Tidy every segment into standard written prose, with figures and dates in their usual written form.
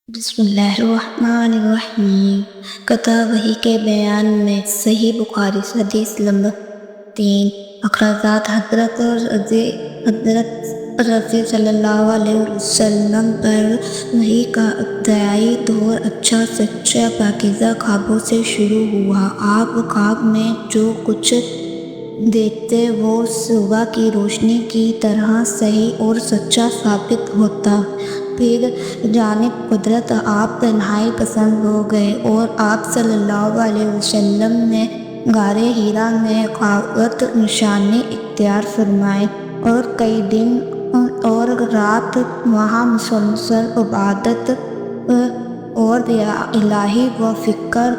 بسم اللہ الرحمن الرحیم۔ قطع وحی کے بیان میں صحیح بخاری حدیث نمبر 3۔ اخراجات حضرت رضی صلی اللہ علیہ وسلم پر وحی کا ابتدائی دور اچھا سچا پاکیزہ خوابوں سے شروع ہوا۔ آپ خواب میں جو کچھ دیکھتے وہ صبح کی روشنی کی طرح صحیح اور سچا ثابت ہوتا۔ پھر جانب قدرت آپ تنہائی پسند ہو گئے اور آپ صلی اللہ علیہ وسلم نے غار حرا میں خلوت نشانی اختیار فرمائی اور کئی دن اور رات وہاں مسلسل عبادت اور الہی و فکر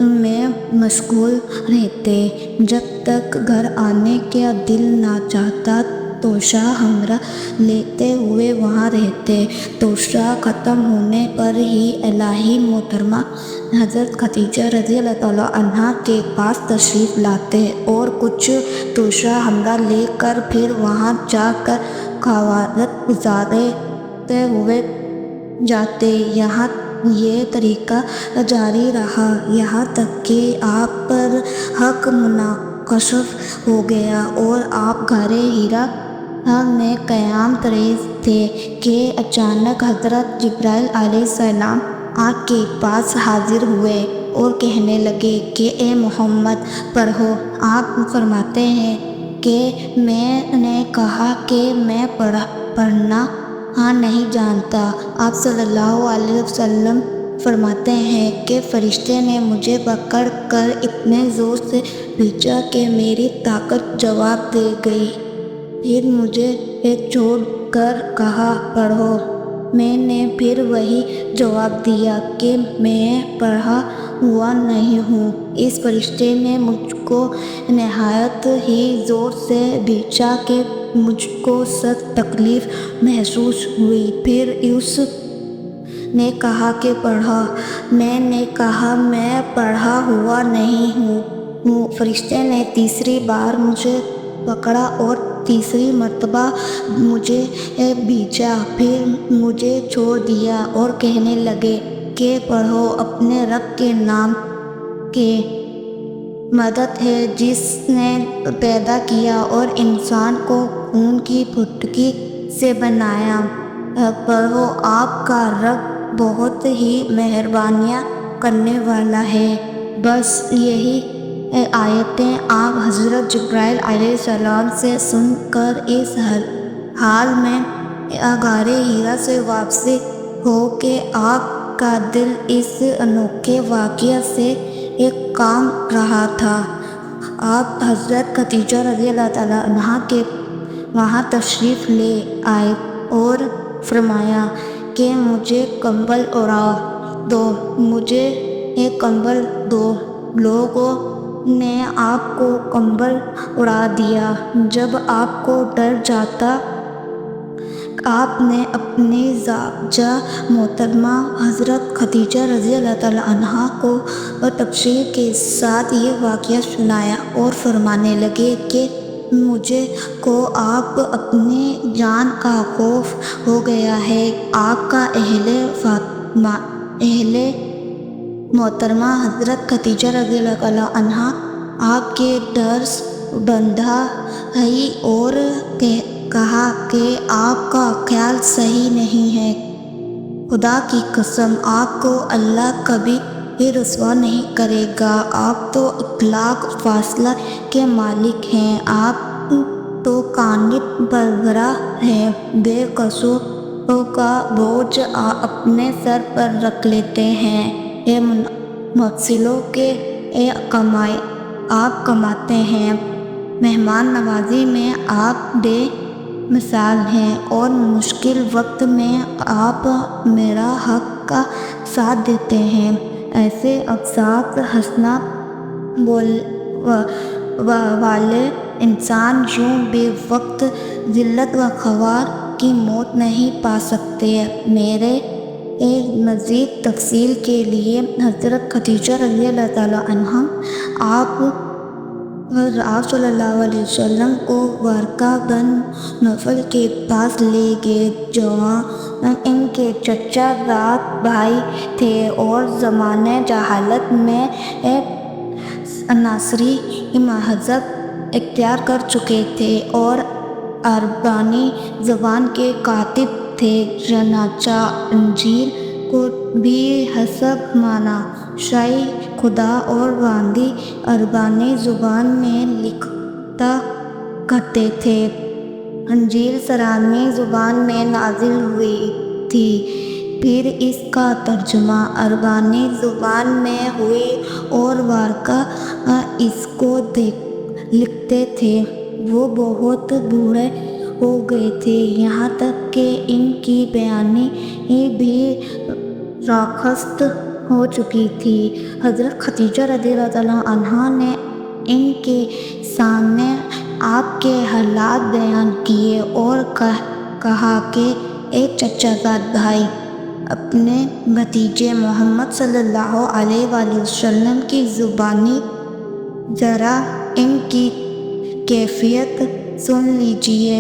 میں مشغول رہتے، جب تک گھر آنے کا دل نہ چاہتا۔ توشہ ہمراہ لیتے ہوئے وہاں رہتے۔ توشہ ختم ہونے پر ہی الہی محترمہ حضرت خدیجہ رضی اللہ عنہا کے پاس تشریف لاتے اور کچھ توشہ ہمراہ لے کر پھر وہاں جا کر خلوت گزارتے ہوئے جاتے۔ یہ طریقہ جاری رہا یہاں تک کہ آپ پر حق منکشف ہو گیا اور آپ غار حرا میں قیام طریز تھے کہ اچانک حضرت جبرائیل علیہ السلام آپ کے پاس حاضر ہوئے اور کہنے لگے کہ اے محمد پڑھو۔ آپ فرماتے ہیں کہ میں نے کہا کہ میں پڑھنا نہیں جانتا۔ آپ صلی اللہ علیہ وسلم فرماتے ہیں کہ فرشتے نے مجھے پکڑ کر اتنے زور سے کھینچا کہ میری طاقت جواب دے گئی۔ پھر مجھے چھوڑ کر کہا پڑھو۔ میں نے پھر وہی جواب دیا کہ میں پڑھا ہوا نہیں ہوں۔ اس فرشتے نے مجھ کو نہایت ہی زور سے کھینچا کہ مجھ کو سخت تکلیف محسوس ہوئی۔ پھر اس نے کہا کہ پڑھو۔ میں نے کہا میں پڑھا ہوا نہیں ہوں۔ فرشتے نے تیسری بار مجھے پکڑا اور تیسری مرتبہ مجھے کھینچا، پھر مجھے چھوڑ دیا اور کہنے لگے کہ پڑھو۔ اپنے رب کے نام کی مدد ہے جس نے پیدا کیا اور انسان کو خون کی پھٹکی سے بنایا۔ پڑھو، آپ کا رب بہت ہی مہربانیاں کرنے والا ہے۔ بس یہی آیتیں آپ حضرت جبرائیل علیہ السلام سے سن کر اس حال میں غار حرا سے واپس ہو کے آپ کا دل اس انوکھے واقعے سے کام رہا تھا۔ آپ حضرت خدیجہ رضی اللہ عنہا کے وہاں تشریف لے آئے اور فرمایا کہ مجھے کمبل اڑا دو، مجھے کمبل دو۔ لوگوں نے آپ کو کمبل اڑا دیا۔ جب آپ کو ڈر جاتا آپ نے اپنی زوجہ محترمہ حضرت خدیجہ رضی اللہ عنہا کو تفصیل کے ساتھ یہ واقعہ سنایا اور فرمانے لگے کہ مجھ کو آپ اپنی جان کا خوف ہو گیا ہے۔ آپ کا اہل محترمہ حضرت خدیجہ رضی اللہ عنہا آپ کے ڈر بندہ آئی اور کہا کہ آپ کا خیال صحیح نہیں ہے۔ خدا کی قسم آپ کو اللہ کبھی بھی رسوا نہیں کرے گا۔ آپ تو اخلاق فاضلہ کے مالک ہیں۔ آپ تو کامل پرورہ ہیں۔ بے قصوروں کا بوجھ اپنے سر پر رکھ لیتے ہیں۔ اے محسنوں کے آپ کماتے ہیں۔ مہمان نوازی میں آپ بے مثال ہیں اور مشکل وقت میں آپ میرا حق کا ساتھ دیتے ہیں۔ ایسے اوصاف حسنہ والے انسان یوں بے وقت ذلت و خوار کی موت نہیں پا سکتے۔ میرے مزید تفصیل کے لیے حضرت خدیجہ رضی اللہ عنہا آپ آپ صلی اللہ علیہ وسلم کو ورقہ بن نوفل کے پاس لے گئے جو ان کے چچا زاد بھائی تھے اور زمانۂ جہالت میں ناصری مذہب اختیار کر چکے تھے اور عربانی زبان کے کاتب تھے۔ چنانچہ انجیل کو بھی حسب منشاء خدا اور واحدی عربانی زبان میں لکھا کرتے تھے۔ انجیل سارانی زبان میں نازل ہوئی تھی، پھر اس کا ترجمہ عربانی زبان میں ہوا اور ورقہ اس کو لکھتے تھے۔ وہ بہت بوڑھے ہو گئے تھے، یہاں تک کہ ان کی بیانی بھی راکست ہو چکی تھی۔ حضرت خدیجہ رضی اللہ عنہا نے ان کے سامنے آپ کے حالات بیان کیے اور کہا کہ اے چچا زاد بھائی، اپنے بھتیجے محمد صلی اللہ علیہ وآلہ وسلم کی زبانی ذرا ان کی کیفیت سن لیجیے۔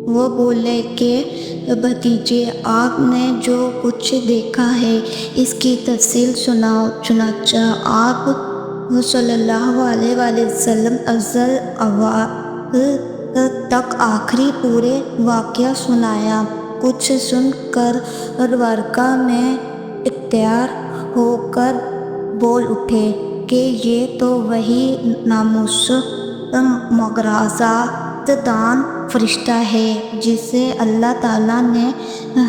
وہ بولے کہ بھتیجے، آپ نے جو کچھ دیکھا ہے اس کی تفصیل سناؤ۔ چنانچہ آپ صلی اللہ علیہ وآلہ وسلم اول تک آخری پورے واقعہ سنایا۔ کچھ سن کر ورقہ میں اختیار ہو کر بول اٹھے کہ یہ تو وہی ناموس مغرضات دان فرشتہ ہے جسے اللہ تعالیٰ نے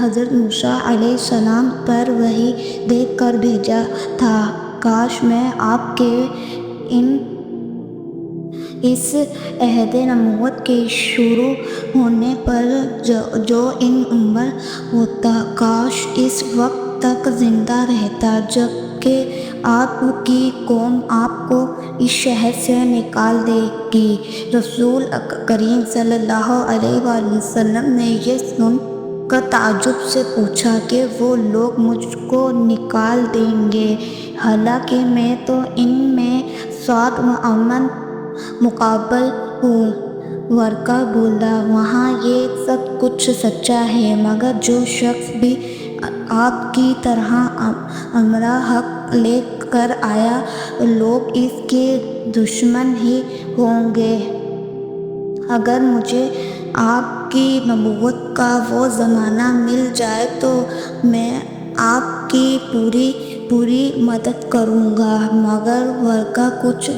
حضرت موسیٰ علیہ السلام پر وحی دے کر بھیجا تھا۔ کاش میں آپ کے اس عہد نبوت کے شروع ہونے پر جو ان عمر ہوتا، کاش اس وقت تک زندہ رہتا جب کہ آپ کی قوم آپ کو اس شہر سے نکال دے گی۔ رسول کریم صلی اللہ علیہ وآلہ وسلم نے یہ سن کر تعجب سے پوچھا کہ وہ لوگ مجھ کو نکال دیں گے، حالانکہ میں تو ان میں سعد و امن مقبول ہوں۔ ورقہ بولا، وہاں یہ سب کچھ سچا ہے، مگر جو شخص بھی آپ کی طرح امر حق لے کر آیا، لوگ اس کے دشمن ہی ہوں گے۔ اگر مجھے آپ کی نبوت کا وہ زمانہ مل جائے تو میں آپ کی پوری مدد کروں گا۔ مگر ورقہ کچھ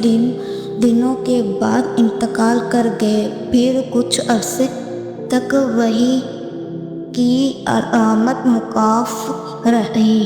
دنوں کے بعد انتقال کر گئے۔ پھر کچھ عرصے تک وحی کی آمد موقوف رہی۔